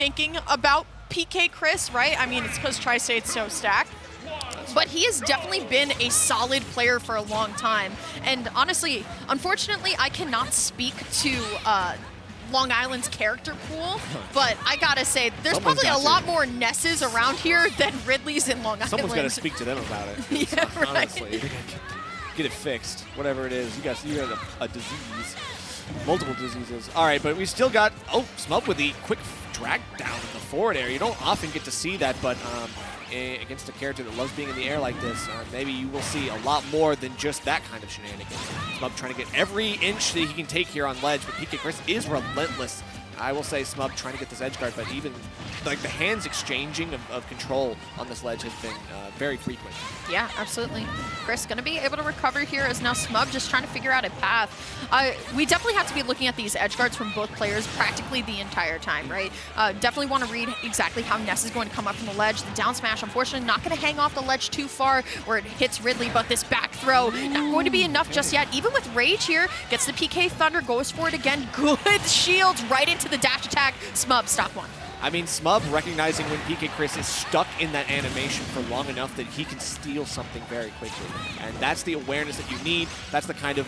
thinking about PkChris, right? I mean, it's because Tri-State's so stacked. But he has definitely been a solid player for a long time. And honestly, unfortunately, I cannot speak to Long Island's character pool, but I gotta say, there's probably a lot more Nesses around here than Ridley's in Long Island. Someone's got to speak to them about it. Yeah, right. Honestly, get it fixed, whatever it is. You got a disease, multiple diseases. All right, but we still got, smub with the quick drag down in the forward area. You don't often get to see that, but against a character that loves being in the air like this, maybe you will see a lot more than just that kind of shenanigans. Smub trying to get every inch that he can take here on ledge, but PkChris is relentless. I will say Smub trying to get this edge guard, but even like the hands exchanging of control on this ledge has been very frequent. Yeah, absolutely. Chris going to be able to recover here as now Smub just trying to figure out a path. We definitely have to be looking at these edge guards from both players practically the entire time, right? Definitely want to read exactly how Ness is going to come up from the ledge. The down smash, unfortunately, not going to hang off the ledge too far where it hits Ridley, but this back throw, not going to be enough just yet. Even with Rage here, gets the PK Thunder, goes for it again. Good shields right into the dash attack. Smub, stop one. I mean, Smub recognizing when PkChris is stuck in that animation for long enough that he can steal something very quickly. And that's the awareness that you need. That's the kind of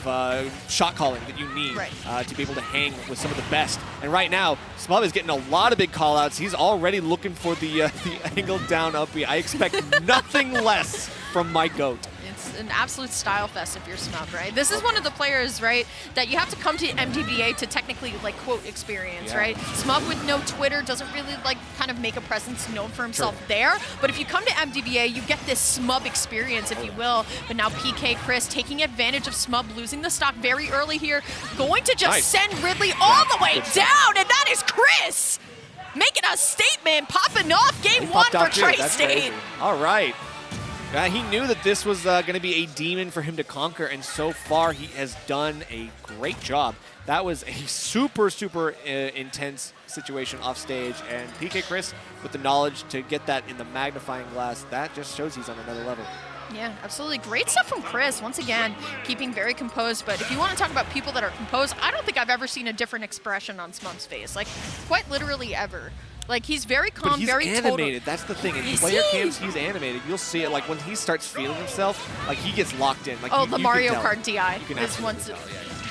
shot calling that you need to be able to hang with some of the best. And right now, Smub is getting a lot of big call-outs. He's already looking for the angle down up. I expect nothing less from my GOAT. It's an absolute style fest if you're Smub, right? This is one of the players, right, that you have to come to MDVA to technically, like, quote, experience, right? Smub with no Twitter doesn't really, like, kind of make a presence known for himself there. But if you come to MDVA, you get this Smub experience, if you will. But now PkChris taking advantage of Smub losing the stock very early here, going to just send Ridley all the way down, and that is Chris making a statement, popping off game one for Tri-State. All right. He knew that this was going to be a demon for him to conquer, and so far he has done a great job. That was a super, super intense situation off stage, and PkChris with the knowledge to get that in the magnifying glass, that just shows he's on another level. Yeah, absolutely. Great stuff from Chris. Once again, keeping very composed. But if you want to talk about people that are composed, I don't think I've ever seen a different expression on Smub's face. Like, quite literally ever. Like, he's very calm, very animated. Total. That's the thing. In player cams, he's animated. You'll see it. Like, when he starts feeling himself, like, he gets locked in. Like, the Mario Kart DI is once. Yeah.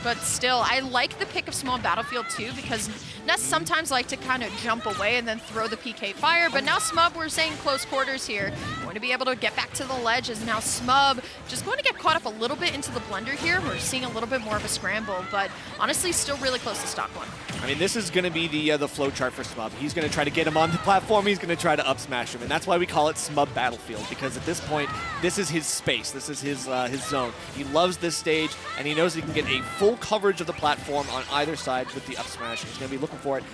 But still, I like the pick of small battlefield too, because Ness sometimes like to kind of jump away and then throw the PK fire. But now Smub, we're saying close quarters here. Going to be able to get back to the ledge as now Smub just going to get caught up a little bit into the blender here. We're seeing a little bit more of a scramble, but honestly, still really close to stock one. I mean, this is going to be the flow chart for Smub. He's going to try to get him on the platform. He's going to try to up smash him, and that's why we call it Smub Battlefield, because at this point, this is his space. This is his zone. He loves this stage, and he knows he can get a full coverage of the platform on either side with the up smash. He's going to be looking for it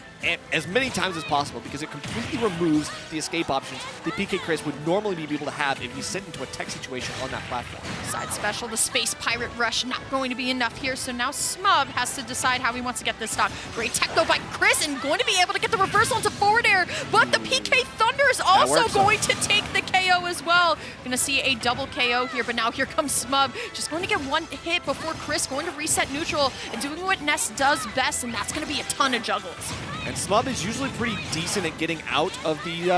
as many times as possible, because it completely removes the escape options that PkChris would normally be able to have if he's sent into a tech situation on that platform. Side special, the Space Pirate Rush, not going to be enough here, so now Smub has to decide how he wants to get this stock. Great tech though by Chris, and going to be able to get the reversal into forward air, but the PK Thunder is also going to take the KO as well. Going to see a double KO here, but now here comes Smub, just going to get one hit before Chris going to reset neutral and doing what Ness does best, and that's going to be a ton of juggles. And Smub is usually pretty decent at getting out of these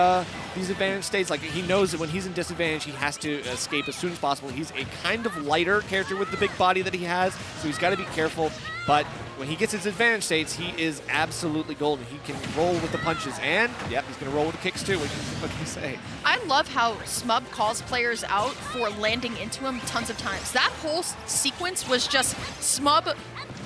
advantage states. Like, he knows that when he's in disadvantage, he has to escape as soon as possible. He's a kind of lighter character with the big body that he has, so he's got to be careful. But when he gets his advantage states, he is absolutely golden. He can roll with the punches, and yep, he's going to roll with the kicks too. What can you say? I love how Smub calls players out for landing into him tons of times. That whole sequence was just Smub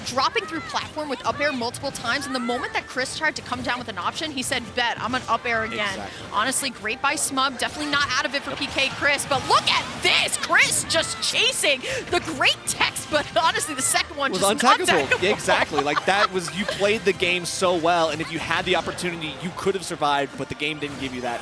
dropping through platform with up air multiple times, and the moment that Chris tried to come down with an option, he said, bet, I'm gonna up air again. Exactly. Honestly, great by Smub, definitely not out of it for PkChris, but look at this, Chris just chasing the great text, but honestly, the second one was just untackable. Yeah, exactly, like that was, you played the game so well, and if you had the opportunity, you could have survived, but the game didn't give you that.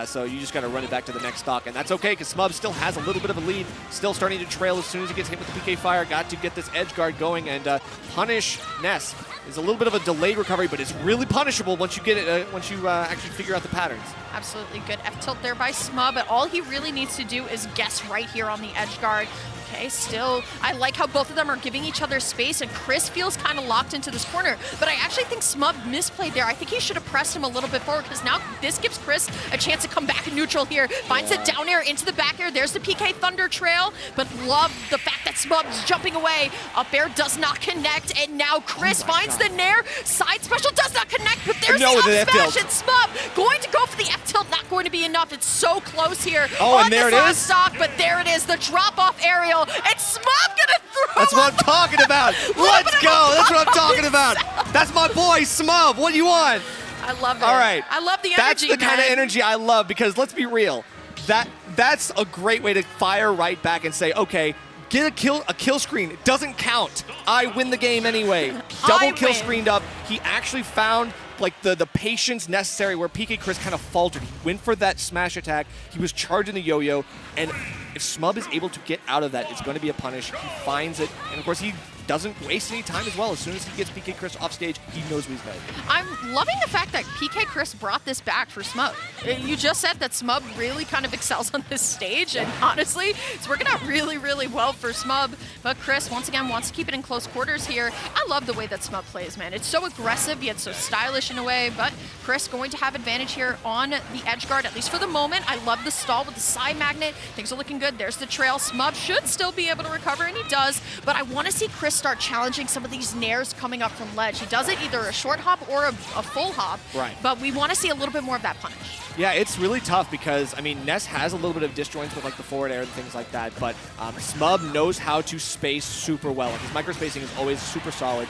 So you just got to run it back to the next stock, and that's okay, because Smub still has a little bit of a lead, still starting to trail as soon as he gets hit with the PK fire. Got to get this edge guard going and punish Ness. Is a little bit of a delayed recovery, but it's really punishable once you get it, once you actually figure out the patterns. Absolutely good F tilt there by Smub, but all he really needs to do is guess right here on the edge guard. Okay, still, I like how both of them are giving each other space, and Chris feels kind of locked into this corner. But I actually think Smub misplayed there. I think he should have pressed him a little bit forward, because now this gives Chris a chance to come back in neutral here. Finds it down air into the back air. There's the PK Thunder Trail, but love the fact that Smub's jumping away. Up air does not connect, and now Chris finds the Nair. Side special does not connect, but there's the up smash, and Smub going to go for the F tilt, not going to be enough. It's so close here. Oh, and there it is. Stock, but there it is, the drop-off aerial, and Smub gonna throw. That's what I'm talking about. Let's go. That's what I'm talking about. That's my boy, Smub. What do you want? I love it. All right. I love the energy, That's the kind of energy I love, because let's be real. That's a great way to fire right back and say, okay, get a kill screen. It doesn't count. I win the game anyway. Double kill screened up. He actually found like the patience necessary where PkChris kind of faltered. He went for that smash attack. He was charging the yo-yo, and if Smub is able to get out of that, it's going to be a punish. He finds it, and of course he doesn't waste any time as well. As soon as he gets PkChris off stage, he knows what he's got to do. I'm loving the fact that PkChris brought this back for Smub. You just said that Smub really kind of excels on this stage, and honestly, it's working out really, really well for Smub. But Chris, once again, wants to keep it in close quarters here. I love the way that Smub plays, man. It's so aggressive, yet so stylish in a way, but Chris going to have advantage here on the edge guard, at least for the moment. I love the stall with the side magnet. Things are looking good. There's the trail. Smub should still be able to recover, and he does, but I want to see Chris start challenging some of these nairs coming up from ledge. He does it either a short hop or a full hop, right? But we want to see a little bit more of that punish. Yeah, it's really tough because, I mean, Ness has a little bit of disjoints with like the forward air and things like that, but Smub knows how to space super well. Like, his micro spacing is always super solid.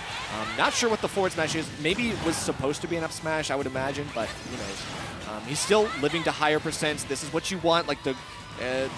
Not sure what the forward smash is. Maybe it was supposed to be an up smash, I would imagine, but who knows. He's still living to higher percents. This is what you want, like the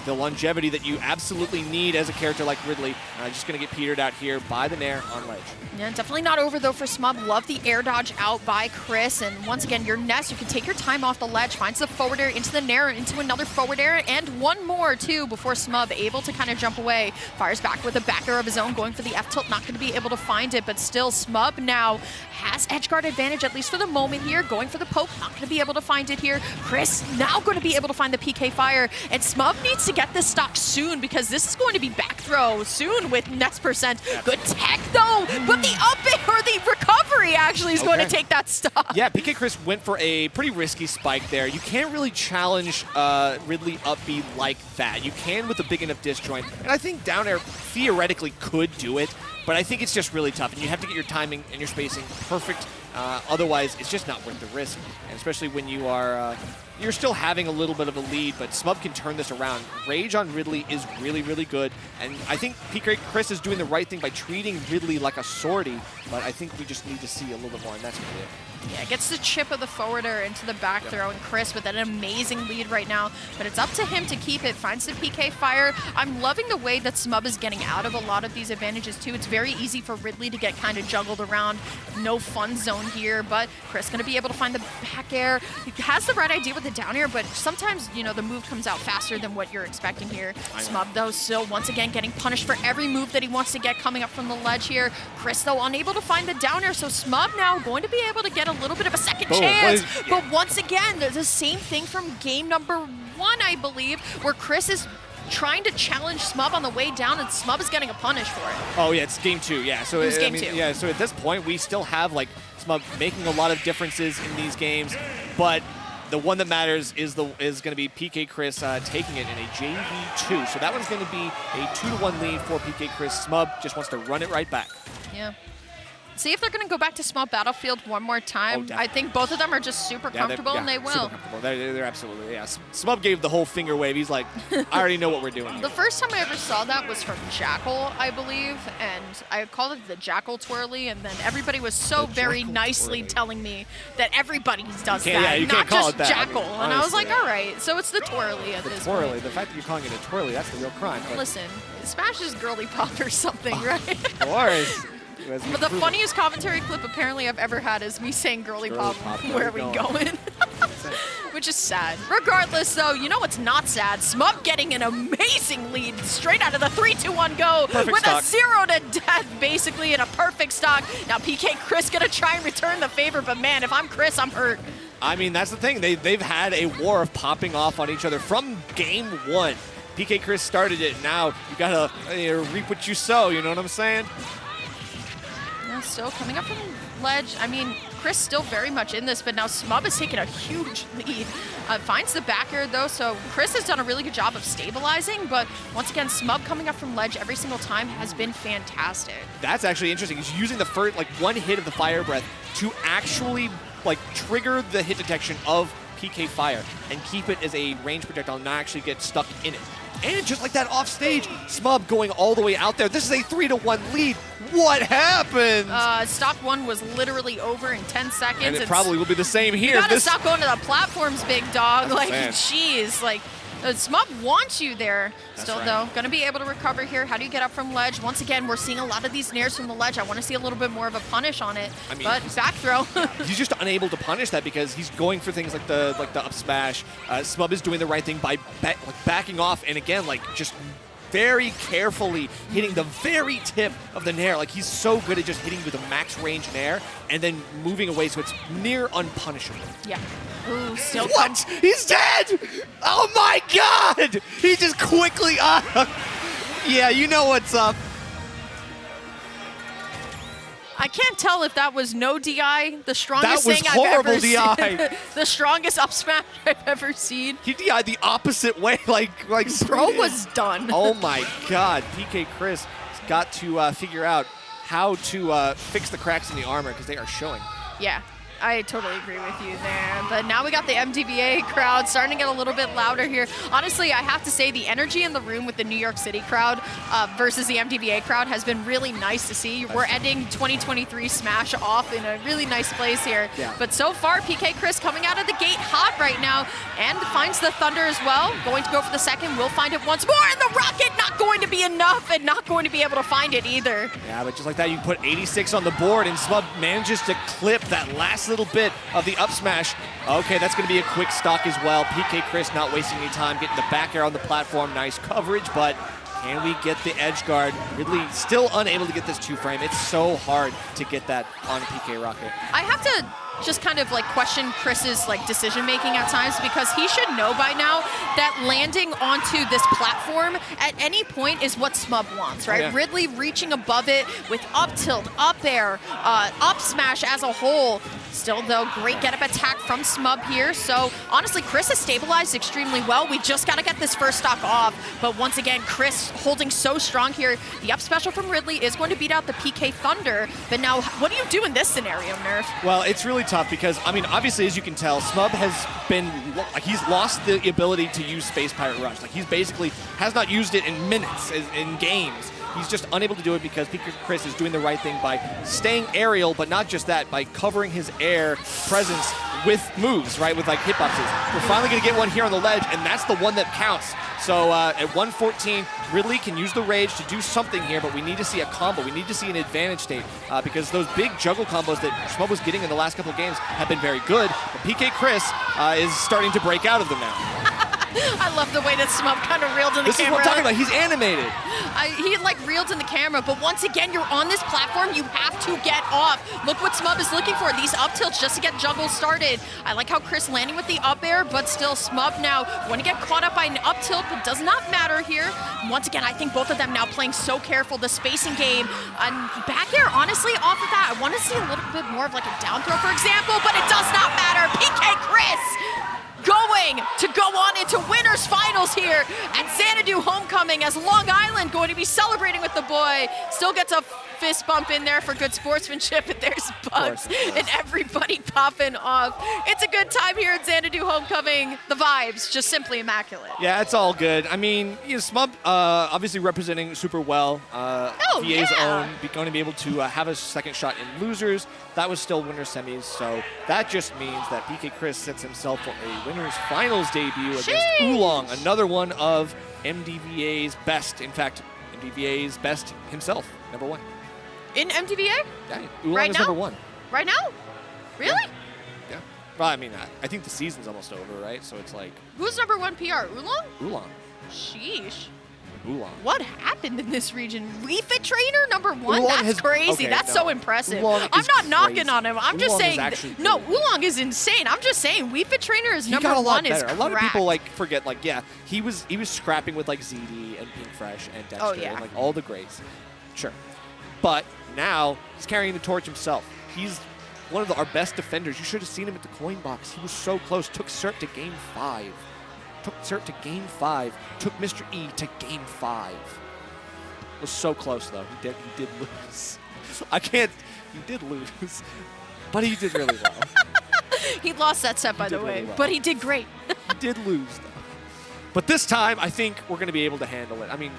longevity that you absolutely need as a character like Ridley. Just going to get petered out here by the Nair on ledge. Yeah, definitely not over though for Smub. Love the air dodge out by Chris. And once again, your Ness, you can take your time off the ledge, finds the forward air into the Nair, into another forward air, and one more too before Smub able to kind of jump away. Fires back with a back air of his own, going for the F tilt, not going to be able to find it, but still Smub now has edge guard advantage, at least for the moment here. Going for the poke, not going to be able to find it here. Chris now going to be able to find the PK fire, and Smub needs to get this stock soon because this is going to be back throw soon with Ness percent. Good tech though, but the up air, or the recovery actually is going to take that stock. Yeah, PkChris went for a pretty risky spike there. You can't really challenge Ridley up B like that. You can with a big enough disjoint, and I think down air theoretically could do it, but I think it's just really tough, and you have to get your timing and your spacing perfect. Otherwise, it's just not worth the risk, and especially when you are you're still having a little bit of a lead, but Smub can turn this around. Rage on Ridley is really, really good, and I think PkChris is doing the right thing by treating Ridley like a sortie, but I think we just need to see a little bit more, and that's going to be it. Yeah, gets the chip of the forwarder into the back throw, and Chris with an amazing lead right now, but it's up to him to keep it. Finds the PK fire. I'm loving the way that Smub is getting out of a lot of these advantages too. It's very easy for Ridley to get kind of juggled around. No fun zone here, but Chris going to be able to find the back air. He has the right idea with the down air, but sometimes, you know, the move comes out faster than what you're expecting here. Smub, though, still once again getting punished for every move that he wants to get coming up from the ledge here. Chris, though, unable to find the down air, so Smub now going to be able to get a little bit of a second chance. But once again, the same thing from game number 1, I believe, where Chris is trying to challenge Smub on the way down, and Smub is getting a punish for it. Oh, yeah, it's game 2, yeah. So it was game 2. Yeah, so at this point, we still have, like, Smub making a lot of differences in these games, but the one that matters is going to be PkChris taking it in a JV2. So that one's going to be a 2-1 lead for PkChris. Smub just wants to run it right back. Yeah. See if they're going to go back to small battlefield one more time. I think both of them are just super comfortable, and they will. Super comfortable. They're absolutely, yeah. Smub gave the whole finger wave. He's like, I already know what we're doing. The first time I ever saw that was from Jackal, I believe, and I called it the Jackal Twirly, and then everybody was so very nicely telling me that everybody does that, you not can't call just it that. Jackal. I mean, and I was like, all right, so it's the Twirly at this twirly. point. The fact that you're calling it a twirly, that's the real crime. But listen, Smash is girly pop or something, right? Of course. But the funniest commentary clip apparently I've ever had is me saying girly pop, where are we going? Which is sad. Regardless, though, you know what's not sad? Smub getting an amazing lead straight out of the 3-2-1 go with stock. a 0 to death, basically, in a perfect stock. Now PkChris gonna try and return the favor, but man, if I'm Chris, I'm hurt. I mean, that's the thing. They've had a war of popping off on each other from game 1. PkChris started it. Now you gotta reap what you sow. You know what I'm saying? Yeah, still coming up from ledge. I mean, Chris still very much in this, but now smub has taken a huge lead. Finds the back air though, so Chris has done a really good job of stabilizing, but once again, smub coming up from ledge every single time has been fantastic. That's actually interesting. He's using the first, like, one hit of the fire breath to actually, like, trigger the hit detection of PK Fire and keep it as a range projectile and not actually get stuck in it. And just like that off stage, smub going all the way out there. This is a 3-1 lead. What happened? Stock 1 was literally over in 10 seconds. And it probably will be the same here. You gotta stop going to the platforms, big dog. That's like, jeez, like, smub wants you there. Still, though, gonna be able to recover here. How do you get up from ledge? Once again, we're seeing a lot of these nairs from the ledge. I want to see a little bit more of a punish on it. I mean, but back throw. He's just unable to punish that because he's going for things like the up smash. Smub is doing the right thing by backing off, and again, like, just very carefully hitting the very tip of the nair. Like, he's so good at just hitting with a max range nair and then moving away, so it's near unpunishable. Yeah. Ooh, still what? He's dead! Oh my god! He just quickly yeah, you know what's up. I can't tell if that was no DI, the strongest thing I've ever seen. That was horrible DI. The strongest up smash I've ever seen. He DI'd the opposite way, like Bro was done. Oh my god, PkChris has got to figure out how to fix the cracks in the armor because they are showing. Yeah. I totally agree with you there. But now we got the MTVA crowd starting to get a little bit louder here. Honestly, I have to say the energy in the room with the New York City crowd versus the MTVA crowd has been really nice to see. We're ending 2023 Smash off in a really nice place here. Yeah. But so far, PkChris coming out of the gate hot right now and finds the Thunder as well. Going to go for the second. Will find it once more. And the Rocket not going to be enough and not going to be able to find it either. Yeah, but just like that, you put 86 on the board and smub manages to clip that last little bit of the up smash. Okay, that's going to be a quick stock as well. PkChris not wasting any time, getting the back air on the platform. Nice coverage, but can we get the edge guard? Ridley still unable to get this 2-frame. It's so hard to get that on PK Rocket. I have to just kind of like question Chris's like decision making at times, because he should know by now that landing onto this platform at any point is what smub wants, right? Oh, yeah. Ridley reaching above it with up tilt, up air, up smash as a whole. Still, though, great get-up attack from smub here. So, honestly, Chris has stabilized extremely well. We just got to get this first stock off. But once again, Chris holding so strong here. The up special from Ridley is going to beat out the PK Thunder. But now, what do you do in this scenario, Nerf? Well, it's really tough because, I mean, obviously, as you can tell, smub has been, like, he's lost the ability to use Space Pirate Rush. Like, he's basically has not used it in minutes, in games. He's just unable to do it because PkChris is doing the right thing by staying aerial, but not just that, by covering his air presence with moves, right, with like hitboxes. We're finally going to get one here on the ledge, and that's the one that counts. So at 114, Ridley can use the rage to do something here, but we need to see a combo. We need to see an advantage state because those big juggle combos that smub was getting in the last couple of games have been very good, but PkChris is starting to break out of them now. I love the way that smub kind of reeled in the camera. This is what I'm talking about. He's animated. He like reeled in the camera, but once again, you're on this platform. You have to get off. Look what smub is looking for. These up tilts just to get juggle started. I like how Chris landing with the up air, but still smub now going to get caught up by an up tilt, but does not matter here. Once again, I think both of them now playing so careful. The spacing game. And back air, honestly, off of that, I want to see a little bit more of like a down throw, for example, but it does not matter. PkChris going to go on into winners finals here at Xanadu Homecoming, as Long Island going to be celebrating with the boy. Still gets a fist bump in there for good sportsmanship, and there's Bugs and everybody popping off. It's a good time here at Xanadu Homecoming. The vibes just simply immaculate. Yeah, it's all good. I mean, you know, smub obviously representing super well. VA's own, going to be able to have a second shot in losers. That was still winner semis, so that just means that PkChris sets himself for a winners finals debut against Oolong, another one of MDVA's best. In fact, MDVA's best himself, #1. In MTVA? Yeah, Oolong right is now? #1. Right now? Really? Yeah. Well, I mean, I think the season's almost over, right? So it's like... Who's #1 PR? Oolong? Oolong. Sheesh. Oolong. What happened in this region? Leaf It Trainer #1? Oolong That's crazy. okay, That's no. so impressive. Oolong I'm is not knocking crazy. on him. I'm just Oolong is saying. actually No, pretty good. Oolong is insane. I'm just saying Leaf It Trainer is He got a lot #1 is better. A lot of people cracked. like forget like yeah, he was scrapping with like ZD and Pink Fresh and Dexter Oh, yeah. and like all the greats. Sure. But now he's carrying the torch himself. He's one of our best defenders. You should have seen him at the coin box. He was so close. Took Cert to game 5. Took Cert to game 5. Took Mr. E to game 5. Was so close though. He did lose. I can't. He did lose, but he did really well. He lost that set, by the did way, really well. but he did great. He did lose though. But this time, I think we're going to be able to handle it. I mean,